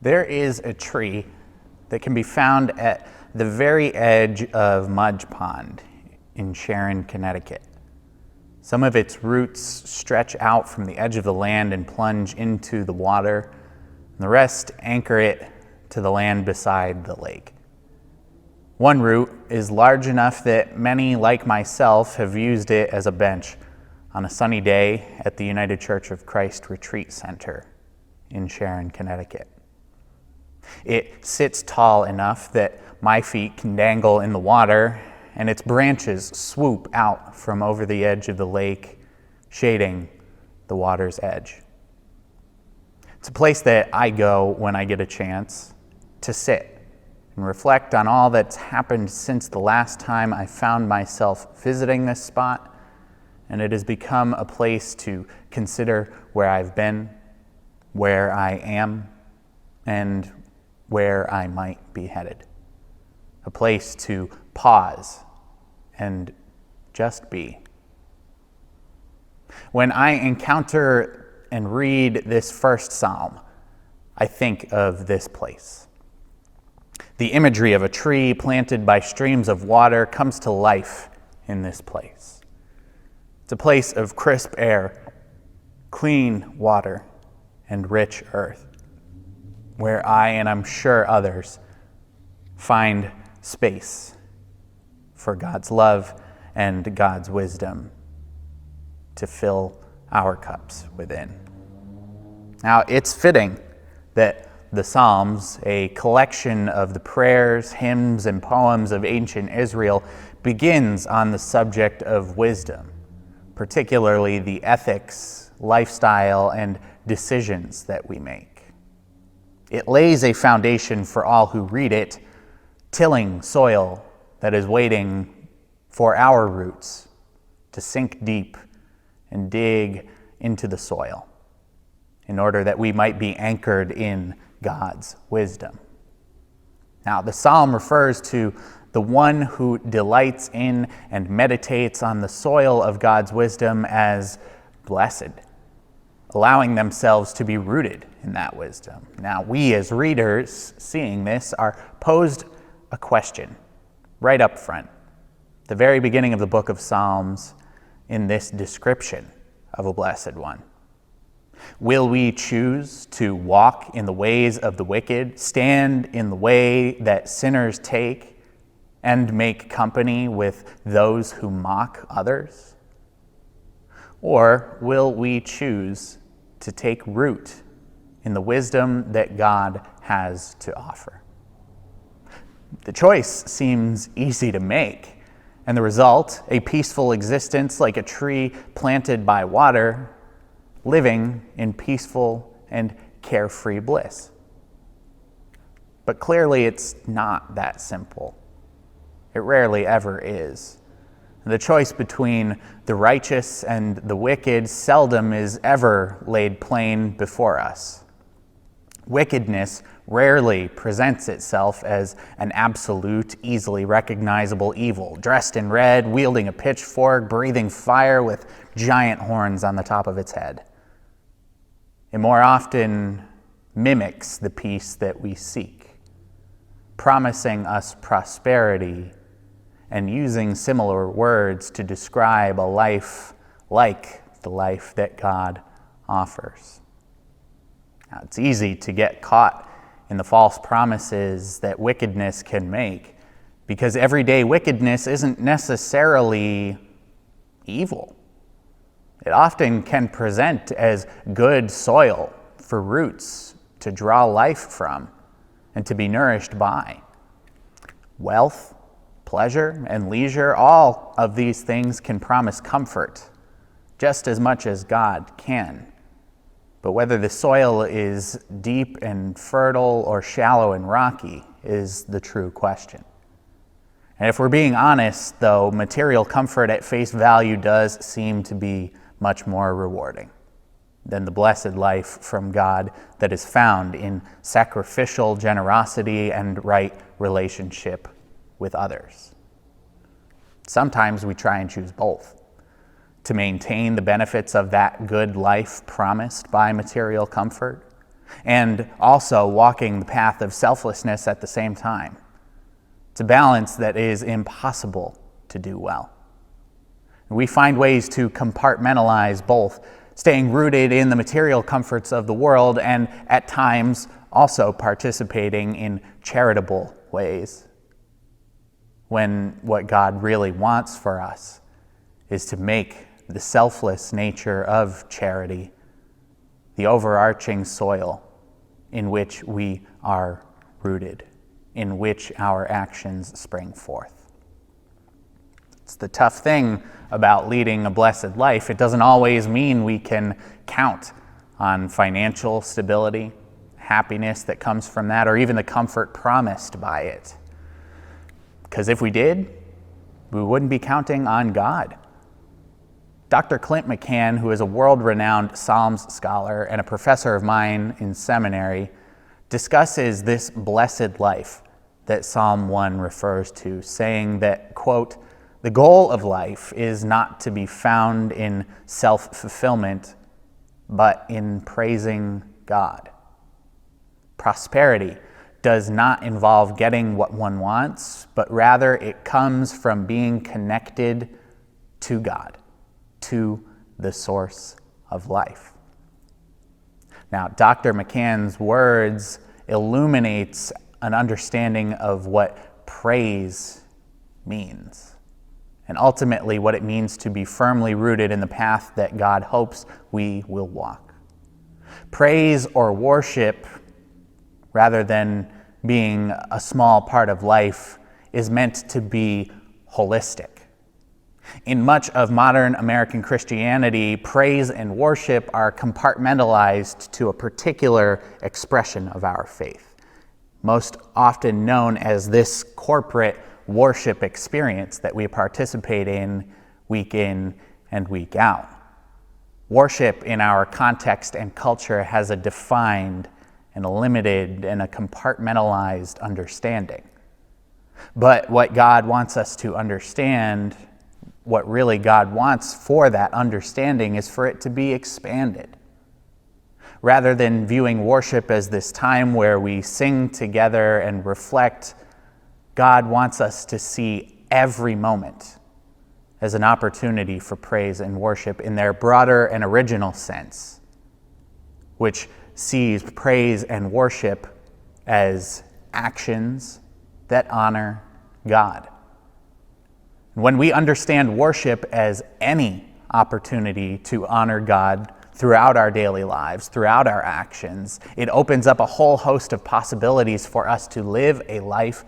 There is a tree that can be found at the very edge of Mudge Pond in Sharon, Connecticut. Some of its roots stretch out from the edge of the land and plunge into the water, and the rest anchor it to the land beside the lake. One root is large enough that many, like myself, have used it as a bench on a sunny day at the United Church of Christ Retreat Center in Sharon, Connecticut. It sits tall enough that my feet can dangle in the water, and its branches swoop out from over the edge of the lake, shading the water's edge. It's a place that I go when I get a chance to sit and reflect on all that's happened since the last time I found myself visiting this spot, and it has become a place to consider where I've been, where I am, and where I might be headed. A place to pause and just be. When I encounter and read this first psalm, I think of this place. The imagery of a tree planted by streams of water comes to life in this place. It's a place of crisp air, clean water, and rich earth, where I, and I'm sure others, find space for God's love and God's wisdom to fill our cups within. Now, it's fitting that the Psalms, a collection of the prayers, hymns, and poems of ancient Israel, begins on the subject of wisdom, particularly the ethics, lifestyle, and decisions that we make. It lays a foundation for all who read it, tilling soil that is waiting for our roots to sink deep and dig into the soil in order that we might be anchored in God's wisdom. Now, the psalm refers to the one who delights in and meditates on the soil of God's wisdom as blessed, allowing themselves to be rooted in that wisdom. Now, we as readers, seeing this, are posed a question right up front, the very beginning of the book of Psalms, in this description of a blessed one. Will we choose to walk in the ways of the wicked, stand in the way that sinners take, and make company with those who mock others? Or will we choose to take root in the wisdom that God has to offer? The choice seems easy to make, and the result, a peaceful existence like a tree planted by water, living in peaceful and carefree bliss. But clearly it's not that simple. It rarely ever is. The choice between the righteous and the wicked seldom is ever laid plain before us. Wickedness rarely presents itself as an absolute, easily recognizable evil, dressed in red, wielding a pitchfork, breathing fire with giant horns on the top of its head. It more often mimics the peace that we seek, promising us prosperity and using similar words to describe a life like the life that God offers. Now, it's easy to get caught in the false promises that wickedness can make, because everyday wickedness isn't necessarily evil. It often can present as good soil for roots to draw life from and to be nourished by. Wealth, pleasure, and leisure, all of these things can promise comfort just as much as God can. But whether the soil is deep and fertile or shallow and rocky is the true question. And if we're being honest, though, material comfort at face value does seem to be much more rewarding than the blessed life from God that is found in sacrificial generosity and right relationship with others. Sometimes we try and choose both to maintain the benefits of that good life promised by material comfort, and also walking the path of selflessness at the same time. It's a balance that is impossible to do well. We find ways to compartmentalize both, staying rooted in the material comforts of the world and at times also participating in charitable ways, when what God really wants for us is to make the selfless nature of charity the overarching soil in which we are rooted, in which our actions spring forth. It's the tough thing about leading a blessed life. It doesn't always mean we can count on financial stability, happiness that comes from that, or even the comfort promised by it. Because if we did, we wouldn't be counting on God. Dr. Clint McCann, who is a world-renowned Psalms scholar and a professor of mine in seminary, discusses this blessed life that Psalm 1 refers to, saying that, quote, "The goal of life is not to be found in self-fulfillment, but in praising God. Prosperity does not involve getting what one wants, but rather it comes from being connected to God, to the source of life." Now, Dr. McCann's words illuminates an understanding of what praise means, and ultimately what it means to be firmly rooted in the path that God hopes we will walk. Praise or worship, rather than being a small part of life, is meant to be holistic. In much of modern American Christianity, praise and worship are compartmentalized to a particular expression of our faith, most often known as this corporate worship experience that we participate in and week out. Worship in our context and culture has a defined and a limited and a compartmentalized understanding. But what God wants us to understand, what really God wants for that understanding, is for it to be expanded. Rather than viewing worship as this time where we sing together and reflect, God wants us to see every moment as an opportunity for praise and worship in their broader and original sense, which sees praise and worship as actions that honor God. When we understand worship as any opportunity to honor God throughout our daily lives, throughout our actions, it opens up a whole host of possibilities for us to live a life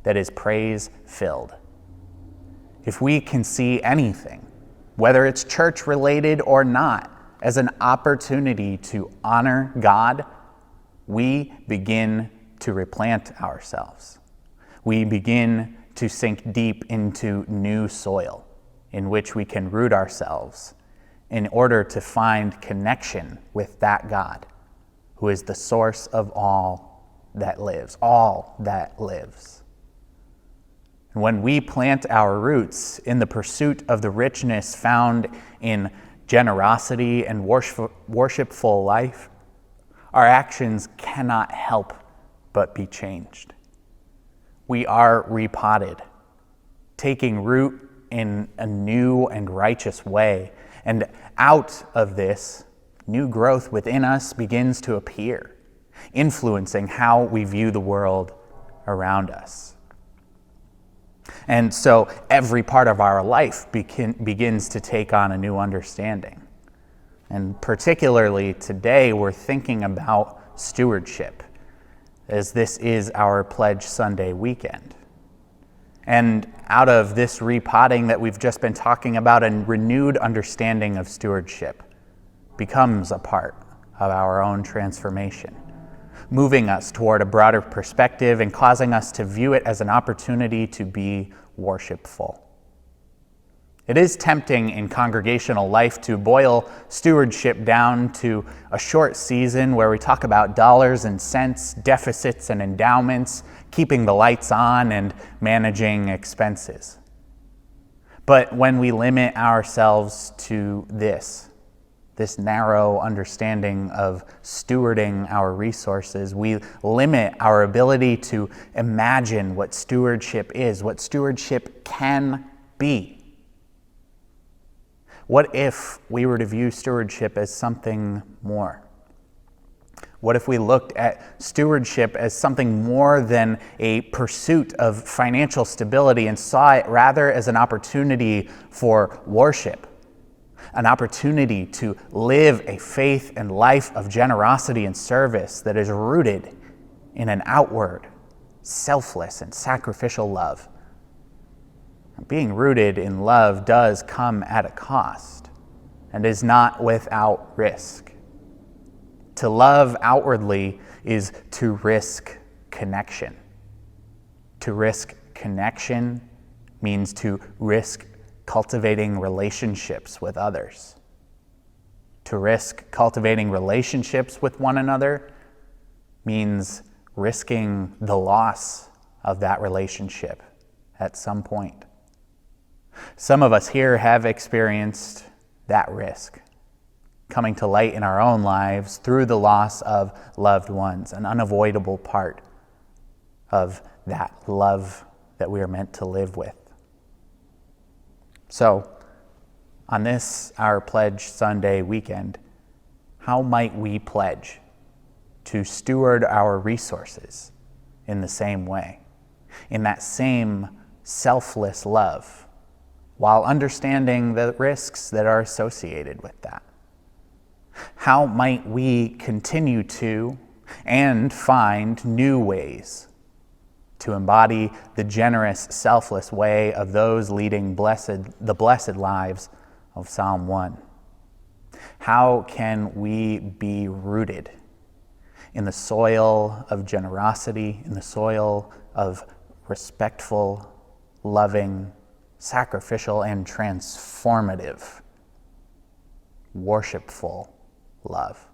that is praise-filled. If we can see anything, whether it's church-related or not, as an opportunity to honor God, we begin to replant ourselves. We begin to sink deep into new soil in which we can root ourselves in order to find connection with that God who is the source of all that lives, all that lives. And when we plant our roots in the pursuit of the richness found in generosity and worshipful life, our actions cannot help but be changed. We are repotted, taking root in a new and righteous way, and out of this, new growth within us begins to appear, influencing how we view the world around us. And so every part of our life begins to take on a new understanding. And particularly today, we're thinking about stewardship, as this is our Pledge Sunday weekend. And out of this repotting that we've just been talking about, a renewed understanding of stewardship becomes a part of our own transformation, moving us toward a broader perspective and causing us to view it as an opportunity to be worshipful. It is tempting in congregational life to boil stewardship down to a short season where we talk about dollars and cents, deficits and endowments, keeping the lights on, and managing expenses. But when we limit ourselves to this, this narrow understanding of stewarding our resources, we limit our ability to imagine what stewardship is, what stewardship can be. What if we were to view stewardship as something more? What if we looked at stewardship as something more than a pursuit of financial stability and saw it rather as an opportunity for worship, an opportunity to live a faith and life of generosity and service that is rooted in an outward, selfless, and sacrificial love? Being rooted in love does come at a cost and is not without risk. To love outwardly is to risk connection. To risk connection means to risk cultivating relationships with others. To risk cultivating relationships with one another means risking the loss of that relationship at some point. Some of us here have experienced that risk coming to light in our own lives through the loss of loved ones, an unavoidable part of that love that we are meant to live with. So, on this, our Pledge Sunday weekend, how might we pledge to steward our resources in the same way, in that same selfless love, while understanding the risks that are associated with that? How might we continue to and find new ways to embody the generous, selfless way of those leading the blessed lives of Psalm 1? How can we be rooted in the soil of generosity, in the soil of respectful, loving, sacrificial, and transformative, worshipful love?